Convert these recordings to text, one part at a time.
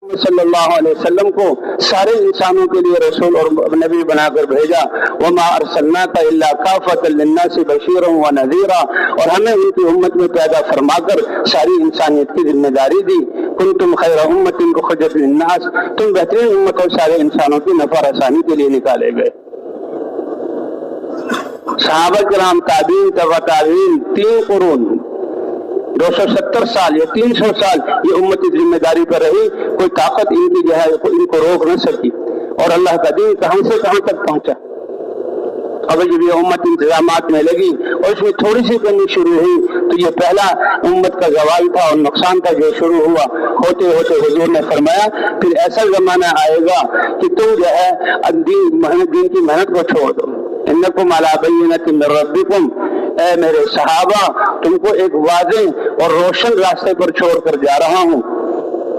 सल्लल्लाहु अलैहि वसल्लम को सारे इंसानों के लिए रसूल और नबी बनाकर भेजा। वमा अरसलनाका इल्ला काफतल लिन्नासि बशीरन व नज़ीरा, और हमें उनकी उम्मत में पैदा फरमाकर सारी इंसानियत की जिम्मेदारी दी। कुंतुम खैरा उम्मतिन उखरिजत लिन्नास, तुम बेहतरीन उम्मत और सारे इंसानों की नफा रसानी के लिए निकाले गए। सहाबा किराम, ताबीन, तबा ताबीन, 3 कुरून 270 साल या 300 साल ये उम्मत की जिम्मेदारी पर रही। कोई ताकत इनकी जो है इनको रोक न सकी, और अल्लाह का दीन कहां से कहां तक पहुंचा। अब जब ये उम्मत इंतजामात में लगी और इसमें थोड़ी सी कमी शुरू हुई तो ये पहला उम्मत का जवाल था और नुकसान था जो शुरू हुआ। होते होते हुजूर ने फरमाया फिर ऐसा जमाना आएगा कि तुम जो है दीन की मेहनत को छोड़ दो। इन्नकुम अला बय्यिनतिन मिन रब्बिकुम, ऐ मेरे सहाबा तुमको एक वाज़ेह और रोशन रास्ते पर छोड़ कर जा रहा हूँ।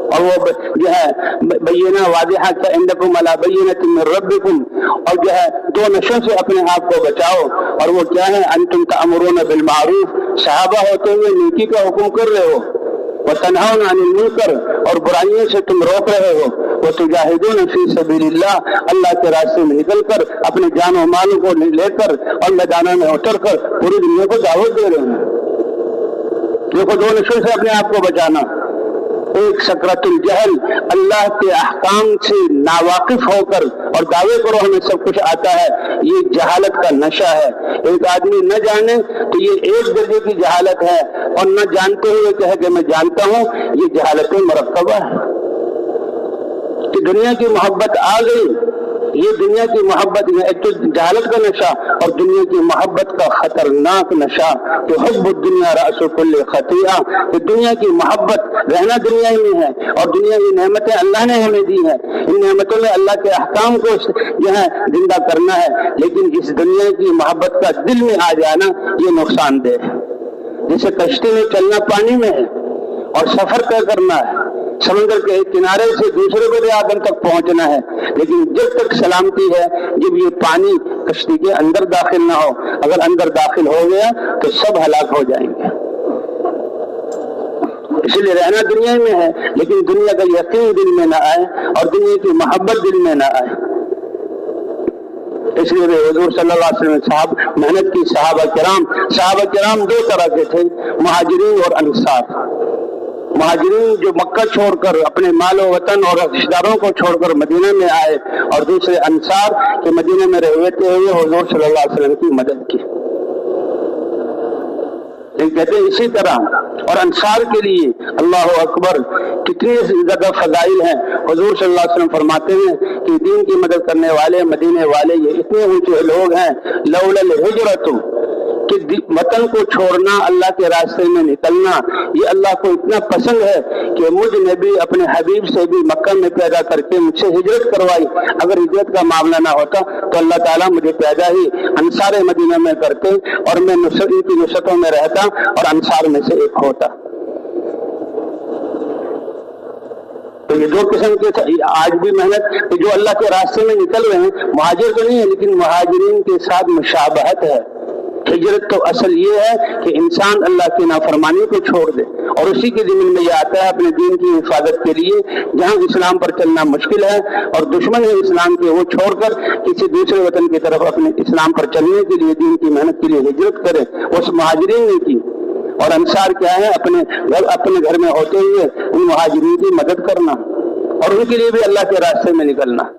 और वो जो है बय्यिना वाज़ेहा का इन्नकुम अला बय्यिनतिन मिन रब्बिकुम, और जो है 2 नशों से अपने आप को बचाओ। और वो क्या है? अंतुम तअमुरून बिल मारूफ, सहाबा होते हुए नेकी का हुक्म कर रहे हो, व तनहाउना अनिल मुनकर, और बुराइयों से तुम रोक रहे हो, वो तुजाहिदून फी सबीलिल्लाह, अल्लाह के रास्ते में निकलकर अपने जान और माल को लेकर और मैदानों में उतरकर पूरी दुनिया को दावत दे रहे हैं। देखो 2 नशों से अपने आप को बचाना, एक सकरतुल जहल, अल्लाह के अहकाम से नावाकिफ होकर और दावे करो हमें सब कुछ आता है, ये जहालत का नशा है। एक आदमी न जाने तो ये एक दर्जे की जहालत है, और न जानते हुए कहे कि मैं जानता हूँ, ये जहालत मरकबा है। कि दुनिया की मोहब्बत आ गई, ये दुनिया की मोहब्बत है, एक तो जहालत का नशा और दुनिया की मोहब्बत का खतरनाक नशा। तो हुब्बुद दुनिया रअसु कुल्ली खतीआ, कि दुनिया की मोहब्बत, रहना दुनिया ही में है और दुनिया की नेमतें अल्लाह ने हमें दी हैं, इन नेमतों में अल्लाह के अहकाम को जो है जिंदा करना है, लेकिन इस दुनिया की मोहब्बत का दिल में आ जाना ये नुकसानदेह है। जैसे कश्ती में चलना पानी में है और सफर तय करना है, समुद्र के एक किनारे से दूसरे बड़े आदम तक पहुंचना है, लेकिन जब तक सलामती है, जब ये पानी कश्ती के अंदर दाखिल ना हो, अगर अंदर दाखिल हो गया तो सब हलाक हो जाएंगे। इसलिए रहना दुनिया में है, लेकिन दुनिया का यकीन दिल में ना आए और दुनिया की मोहब्बत दिल में ना आए। इसलिए हुजूर सल्लल्लाहु अलैहि वसल्लम साहब मेहनत की। सहाबा किराम 2 तरह के थे, मुहाजिरीन और अंसार। मुहाजिरीन जो मक्का छोड़कर अपने माल वतन और रिश्तेदारों को छोड़कर मदीना में आए, और दूसरे अंसार के मदीने में रहते हुए हुजूर सल्लल्लाहु अलैहि वसल्लम की मदद की। कहते हैं इसी तरह, और अंसार के लिए अल्लाह अकबर कितनी ज्यादा फजाइल हैं। हुजूर सल्लल्लाहु अलैहि वसल्लम फरमाते हैं कि दीन की मदद करने वाले मदीने वाले ये इतने ऊंचे लोग हैं, लौलल हिजरतु, कि वतन को छोड़ना, अल्लाह के रास्ते में निकलना, ये अल्लाह को इतना पसंद है कि मुझ नबी अपने हबीब से भी मक्का में पैदा करके मुझसे हिजरत करवाई। अगर हिजरत का मामला ना होता तो अल्लाह ताला मुझे पैदा ही अंसार मदीना में करते और मैं इनकी नुसरतों में रहता और अंसार में से एक होता। तो ये 2 किस्म के आज भी मेहनत जो अल्लाह के रास्ते में निकल रहे हैं, मुहाजिर तो नहीं है, लेकिन मुहाजिरीन के साथ मुशाबहत है। हिजरत तो असल ये है कि इंसान अल्लाह की नाफरमानी को छोड़ दे, और उसी के ज़िम्मे में ये आता है अपने दीन की हिफाजत के लिए। जहाँ इस्लाम पर चलना मुश्किल है और दुश्मन है इस्लाम के, वो छोड़कर किसी दूसरे वतन की तरफ अपने इस्लाम पर चलने के लिए, दीन की मेहनत के लिए हिजरत करे। उस मुहाजिरीन ने की। और अंसार क्या है? अपने घर में होते हुए उन मुहाजिरीन की मदद करना और उनके लिए भी अल्लाह के रास्ते में निकलना।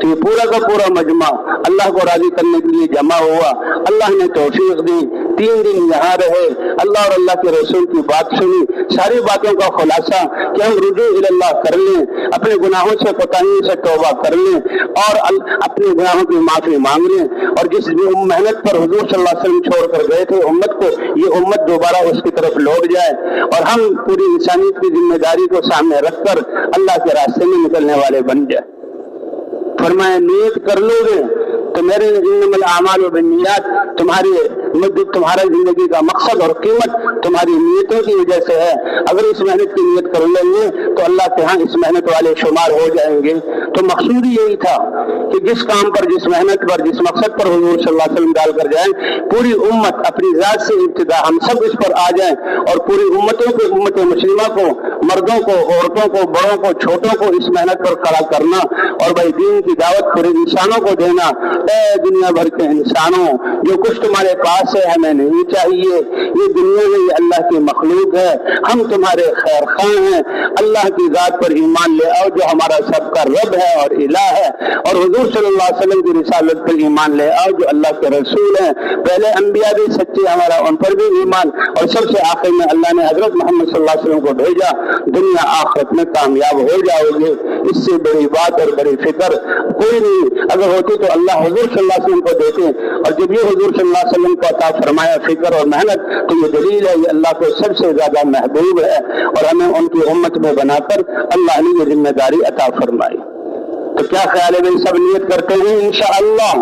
तो ये पूरा का पूरा मजमा अल्लाह को राजी करने के लिए जमा हुआ। अल्लाह ने तौफीक दी, 3 दिन यहाँ रहे, अल्लाह और अल्लाह के रसूल की बात सुनी, सारी बातों का खुलासा कि हम रुजू इल्लाह कर लें, अपने गुनाहों से कोताहियों से तौबा कर लें और अपने गुनाहों की माफी मांग लें। और जिस मेहनत पर हुजूर सल्लल्लाहु अलैहि वसल्लम छोड़ कर गए थे उम्मत को, ये उम्मत दोबारा उसकी तरफ लौट जाए और हम पूरी इंसानियत की जिम्मेदारी को सामने रखकर अल्लाह के रास्ते में निकलने वाले बन जाए। फरमाया नियत कर लोगे तो मेरे इन्नमल आमालु बिन्नियात, तुम्हारी तुम्हारा जिंदगी का मकसद और कीमत तुम्हारी नीयतों की वजह से है। अगर इस मेहनत की नीयत कर लेंगे तो अल्लाह के यहाँ इस मेहनत वाले शुमार हो जाएंगे। तो मकसूद यही था कि जिस काम पर, जिस मेहनत पर, जिस मकसद पर हुजूर सल्लल्लाहु अलैहि वसल्लम डाल कर जाएं, पूरी उम्मत अपनी जात से इब्तिदा हम सब इस पर आ जाएं और पूरी उम्मतों को, उम्मत मुस्लिमा को, मर्दों को, औरतों को, बड़ों को, छोटों को इस मेहनत पर खड़ा करना और भाई दीन की दावत पूरे इंसानों को देना। ऐ दुनिया भर के इंसानों, जो कुछ तुम्हारे पास है हमें नहीं चाहिए, ये दुनिया में ये अल्लाह की मखलूक है, हम तुम्हारे खैर खां हैं। अल्लाह की जात पर ईमान ले आओ जो हमारा सबका रब है और इलाह है, और हुजूर सल्लल्लाहु अलैहि वसल्लम की रिसालत पर ईमान ले आओ जो अल्लाह के रसूल हैं। पहले अंबिया भी सच्चे, हमारा उन पर भी ईमान, और सबसे आखिर में अल्लाह ने हजरत मोहम्मद सल्लल्लाहु अलैहि वसल्लम को भेजा। दुनिया आखिरत में कामयाब हो जाओगे, इससे बड़ी बात और बड़ी फिक्र कोई नहीं। अगर होती तो अल्लाह हुजूर सल्लल्लाहु अलैहि वसल्लम को देते, और जब ये हुजूर सल्लल्लाहु अलैहि वसल्लम को अता फरमाया फिक्र और मेहनत, तो ये दलील है ये अल्लाह को सबसे ज्यादा महबूब है और हमें उनकी उम्मत में बनाकर अल्लाह ने ये जिम्मेदारी अता फरमाई। तो क्या ख्याल है भाई, सब नियत करते हैं इंशाअल्लाह।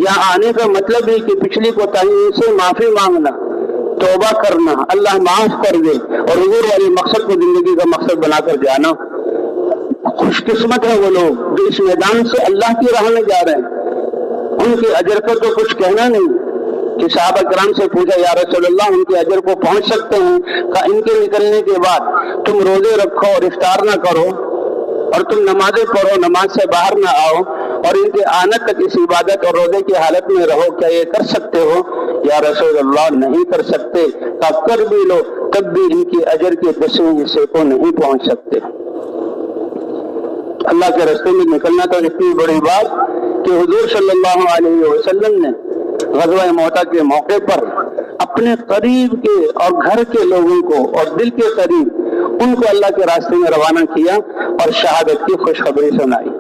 यहाँ आने का मतलब है कि पिछली कोताही से माफी मांगना, तौबा करना, अल्लाह माफ कर दे और हुजूर वाले मकसद को जिंदगी का मकसद बनाकर जाना। खुशकिस्मत है वो लोग जो इस मैदान से अल्लाह की राह में जा रहे हैं। उनके अजर को तो कुछ कहना नहीं कि सहाबा किराम से पूछा या रसूल अल्लाह उनके अजर को पहुंच सकते हैं? का इनके निकलने के बाद तुम रोजे रखो और इफ्तार ना करो और तुम नमाजें पढ़ो, नमाज से बाहर ना आओ और इनके आने तक इस इबादत और रोजे की हालत में रहो, क्या ये कर सकते हो? या रसूल अल्लाह नहीं कर सकते। का कर भी लो तब भी इनके अजर के 10वें हिस्से को नहीं पहुंच सकते। अल्लाह के रास्ते में निकलना तो इतनी बड़ी बात कि हुजूर सल्लल्लाहु अलैहि वसल्लम ने ग़ज़वा मौता के मौके पर अपने करीब के और घर के लोगों को और दिल के करीब उनको अल्लाह के रास्ते में रवाना किया और शहादत की खुशखबरी सुनाई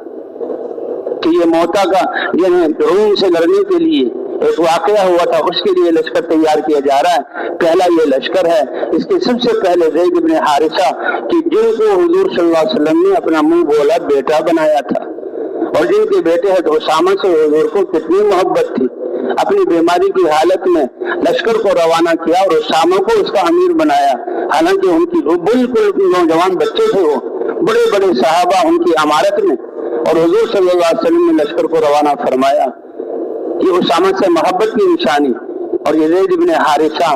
कि ये मौता का रूम से लड़ने के लिए एक वाकया हुआ था, उसके लिए लश्कर तैयार किया जा रहा है। पहला ये लश्कर है, इसके सबसे पहले ज़ैद इब्न हारिसा कि जिनको हुजूर सल्लल्लाहु अलैहि वसल्लम ने अपना मुंह बोला बेटा बनाया था और जिनके बेटे हैं तो उसामा से हुजूर को कितनी मोहब्बत थी। अपनी बीमारी की हालत में लश्कर को रवाना किया और उसामा को उसका अमीर बनाया। हालांकि उनकी बिल्कुल नौजवान बच्चे थे, वो बड़े बड़े सहाबा उनकी अमारत में, और हुजूर सल्लल्लाहु अलैहि वसल्लम ने लश्कर को रवाना फरमाया। ये उसामा से मोहब्बत की निशानी। और ये ज़ैद इब्न हारिसा,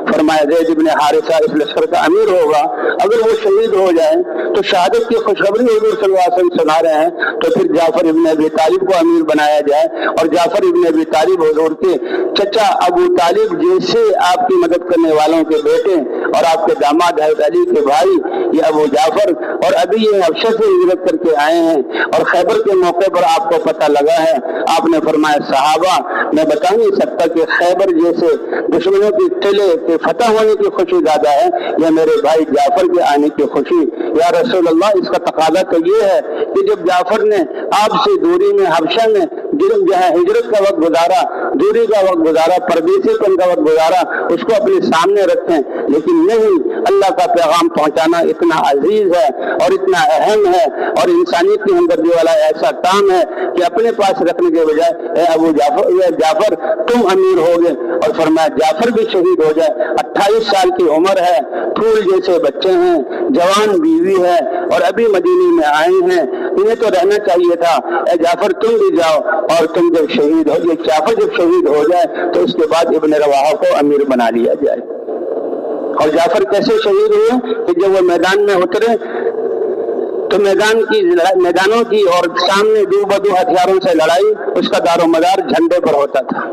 फरमाया ज़ैद इब्न हारिसा इस लश्कर का अमीर होगा, अगर वो शहीद हो जाए तो शहादत की खुशखबरी हुजूर सल्लल्लाहु अलैहि वसल्लम सुना रहे हैं, तो फिर जाफर इब्न अबी तालिब को अमीर बनाया जाए। और जाफर इब्न अबी तालिब हुजूर के चचा अबू तालिब जैसे आपकी मदद करने वालों के बेटे और आपके दामाद हज़रत अली के भाई ये अबू जाफर, और अभी ये हबशा से हिजरत करके आए हैं और खैबर के मौके पर आपको पता लगा है। आपने फरमाया सहाबा मैं बता नहीं सकता कि खैबर जैसे दुश्मनों के किले के फतह होने की खुशी ज्यादा है या मेरे भाई जाफर के आने की खुशी। या रसूल अल्लाह, इसका तकादा तो ये है कि जब जाफर ने आपसे दूरी में हबशा में जहाँ हिजरत का वक्त गुजारा, दूरी का वक्त गुजारा, परदेसीपन का वक्त गुजारा, उसको अपने सामने रखें। लेकिन नहीं, अल्लाह का पैगाम पहुंचाना इतना अजीज है और इतना अहम है और इंसानियत की हमदर्दी वाला ऐसा काम है कि अपने पास रखने के बजाय अबू जाफर तुम अमीर हो गए। और फरमाया जाफर भी शहीद हो जाए। 28 साल की उम्र है, फूल जैसे बच्चे हैं, जवान बीवी है और अभी मदीने में आए हैं, इन्हें तो रहना चाहिए था। जाफर तुम भी जाओ और तुम जब शहीद हो, जाफर जब शहीद हो जाए तो उसके बाद इब्न रवाहा को अमीर बना लिया जाए। और जाफर कैसे शहीद हुए कि जब वो मैदान में उतरे तो मैदानों की और सामने दो बदू हथियारों से लड़ाई, उसका दारोमदार झंडे पर होता था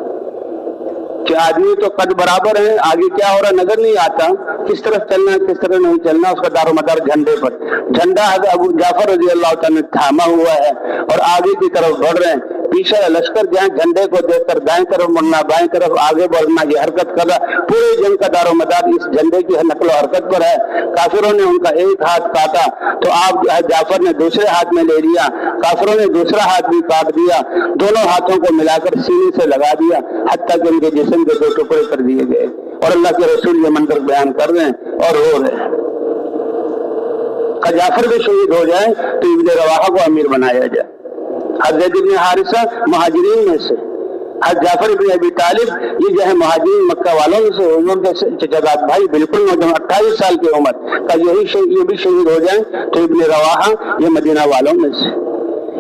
कि आदमी तो कद बराबर है, आगे क्या हो रहा नजर नहीं आता, किस तरफ चलना किस तरफ नहीं चलना, उसका दारोमदार झंडे पर। झंडा अबू जाफर रज़ी अल्लाह तआला थामा हुआ है और आगे की तरफ बढ़ रहे हैं। पीछे लश्कर जहाँ झंडे को देखकर दाएं तरफ मुड़ना, बाएं तरफ आगे बढ़ना, ये हरकत कर रहा। पूरे जंग का दारोमदार इस झंडे की नकलो हरकत पर है। काफिरों ने उनका एक हाथ काटा तो आप जाफर ने दूसरे हाथ में ले लिया, काफिरों ने दूसरा हाथ भी काट दिया, दोनों हाथों को मिलाकर सीने से लगा दिया, हत्ता कि उनके जिस्म के 2 टुकड़े कर दिए गए। और अल्लाह के रसूल ये मंजर बयान कर रहे हैं और रो रहे हैं। जाफर भी शहीद हो जाए तो इब्न रवाहा को अमीर बनाया जाए। हज़रत इब्न हारिसा मुहाजिरीन में से جعفر ابن ابی طالب یہ جو ہے مہاجرین مکہ والوں میں سے حضور کے چچا بھائی بالکل نوجوان 28 سال کی عمر کا یہ بھی شہید ہو جائیں تو ابن رواحہ یہ مدینہ والوں میں سے.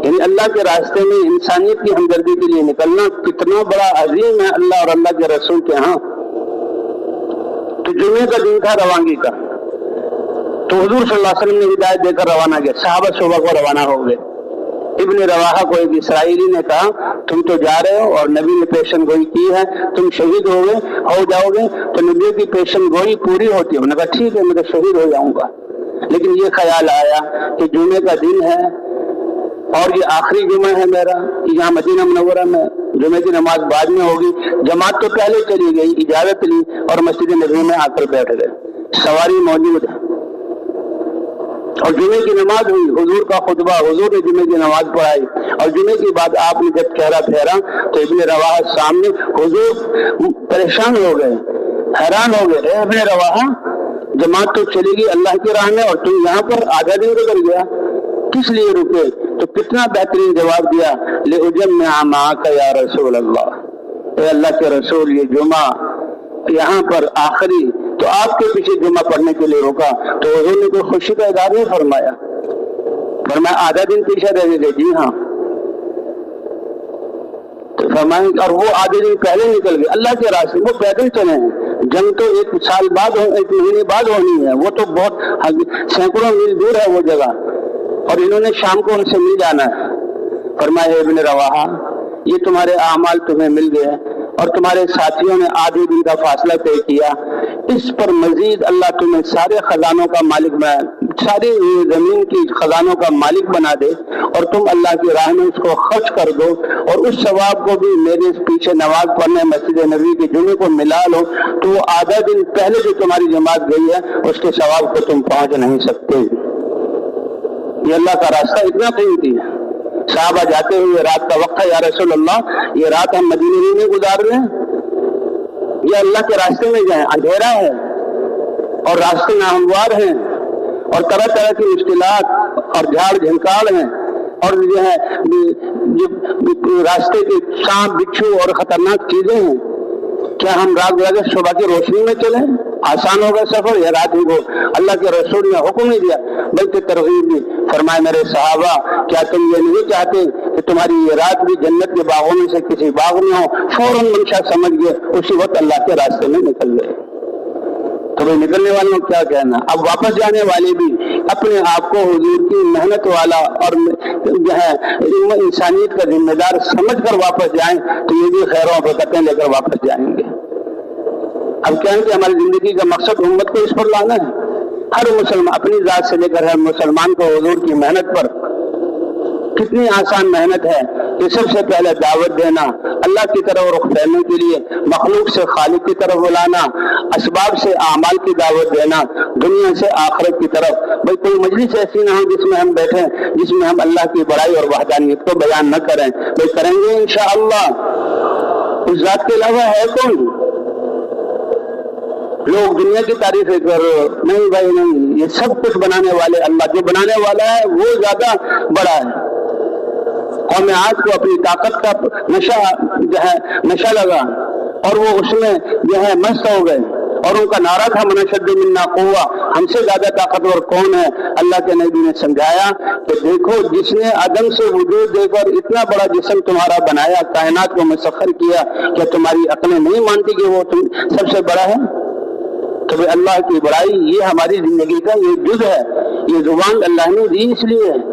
یعنی اللہ کے راستے میں انسانیت کی ہمدردی کے لیے نکلنا کتنا بڑا عظیم ہے اللہ اور اللہ کے رسول کے ہاں. تو جمعے کا دن تھا روانگی کا, تو حضور صلی اللہ علیہ وسلم نے ہدایت دے کر روانہ کیا. صحابہ صبح کو روانہ ہو گئے. ابن رواحہ کو ایک اسرائیلی نے کہا تم تو جا رہے ہو اور نبی نے پیشن گوئی کی ہے, تم شہید ہو جاؤ گے تو نبی کی پیشن گوئی پوری ہوتی ہے. انہوں نے کہا ٹھیک ہے میں تو شہید ہو جاؤں گا. لیکن یہ خیال آیا کہ جمعے کا دن ہے اور یہ آخری جمعہ ہے میرا یہاں مدینہ منورہ میں, جمعے کی نماز بعد میں ہوگی. جماعت تو پہلے چلی گئی, اجازت لی اور مسجد نبوی میں آ کر بیٹھ گئے. سواری موجود ہے اور جمعے کی نماز ہوئی. حضور کا خطبہ, حضور نے جمعے کی نماز پڑھائی اور جمعے کی بعد آپ نے جب چہرہ پھیرا تو ابن رواحہ سامنے. حضور پریشان ہو گئے, حیران ہو گئے. اے ابن رواحہ جماعت تو چلی گئی اللہ کی راہ میں اور تم یہاں پر آدھا دن گزر گیا, کس لیے رکے؟ تو کتنا بہترین جواب دیا, لِأُجَمِّعَ مَعَكَ یا رسول اللہ. اے اللہ کے رسول یہ جمعہ یہاں پر آخری تو آپ کے پیچھے جمعہ پڑھنے کے لیے روکا. تو حضور نے کوئی خوشی کا اظہار نہیں فرمایا, فرمایا آدھا دن پیچھے رہ گئے. جی ہاں. تو فرمائیں اور وہ آدھے دن پہلے نکل گئے اللہ کے راستے. وہ پیدل چلے ہیں, جنگ تو 1 سال بعد 1 مہینے بعد ہونی ہے, وہ تو بہت سینکڑوں میل دور ہے وہ جگہ, اور انہوں نے شام کو ان سے مل جانا ہے. فرمایا ابن رواحہ یہ تمہارے اعمال تمہیں مل گئے اور تمہارے ساتھیوں نے آدھے دن کا فاصلہ طے کیا. اس پر مزید اللہ تمہیں سارے خزانوں کا مالک بنا, ساری زمین کی خزانوں کا مالک بنا دے اور تم اللہ کی راہ میں اس کو خرچ کر دو اور اس ثواب کو بھی میرے پیچھے نماز پڑھنے مسجد نبوی کے جمعے کو ملا لو. تو وہ آدھا دن پہلے جو تمہاری جماعت گئی ہے اس کے ثواب کو تم پہنچ نہیں سکتے. یہ اللہ کا راستہ اتنا قیمتی ہے. صحابہ جاتے ہوئے رات کا وقت ہے, یا رسول اللہ یہ رات ہم مدینے میں گزار رہے ہیں, یہ اللہ کے راستے میں جائیں, اندھیرا ہے اور راستے ناہموار ہیں اور طرح طرح کی مشکلات اور جھاڑ جھنکاڑ ہیں اور جو ہے راستے کے سانپ بچھو اور خطرناک چیزیں ہیں. کیا ہم رات گزر صبح کی روشنی میں چلیں؟ آسان ہوگا سفر, یا رات کو اللہ کے رسول نے حکم نہیں دیا بلکہ ترغیب دی. فرمائے میرے صحابہ کیا تم یہ نہیں چاہتے کہ تمہاری یہ رات بھی جنت کے باغوں میں سے کسی باغ میں ہو؟ فوراً منشا سمجھ گئے, اسی وقت اللہ کے راستے میں نکل گئے. تو بھائی نکلنے والوں کو کیا کہنا. اب واپس جانے والے بھی اپنے آپ کو حضور کی محنت والا اور جو ہے انسانیت کا ذمہ دار سمجھ کر واپس جائیں تو یہ بھی خیر و برکتیں لے کر واپس جائیں گے. اب کیا ہے کہ ہماری زندگی کا مقصد امت کو اس پر لانا ہے. ہر مسلمان اپنی ذات سے لے کر ہر مسلمان کو حضور کی محنت پر, کتنی آسان محنت ہے کہ سب سے پہلے دعوت دینا, اللہ کی طرف رخ پھیرنے کے لیے مخلوق سے خالق کی طرف بلانا, اسباب سے اعمال کی دعوت دینا, دنیا سے آخرت کی طرف. بھائی کوئی مجلس ایسی نہ ہو جس میں ہم بیٹھیں جس میں ہم اللہ کی بڑائی اور وحدانیت کو بیان نہ کریں. بھائی کریں گے انشاءاللہ. اس ذات کے علاوہ ہے کون؟ لوگ دنیا کی تعریفیں کر نہیں بھائی نہیں, یہ سب کچھ بنانے والے اللہ, جو بنانے والا ہے وہ زیادہ بڑا ہے. قوم عاد کو اپنی طاقت کا نشہ لگا اور وہ اس میں جو ہے مست ہو گئے اور ان کا نعرہ تھا من اشد منا قوہ, ہم سے زیادہ طاقتور کون ہے؟ اللہ کے نبی نے سمجھایا کہ دیکھو جس نے عدم سے وجود دے کر اتنا بڑا جسم تمہارا بنایا, کائنات کو مسخر کیا, کیا تمہاری عقلیں نہیں مانتی کہ وہ تم سب سے بڑا ہے؟ تو اللہ کی بڑائی یہ ہماری زندگی کا یہ جز ہے. یہ زبان اللہ نے دی اس لیے ہے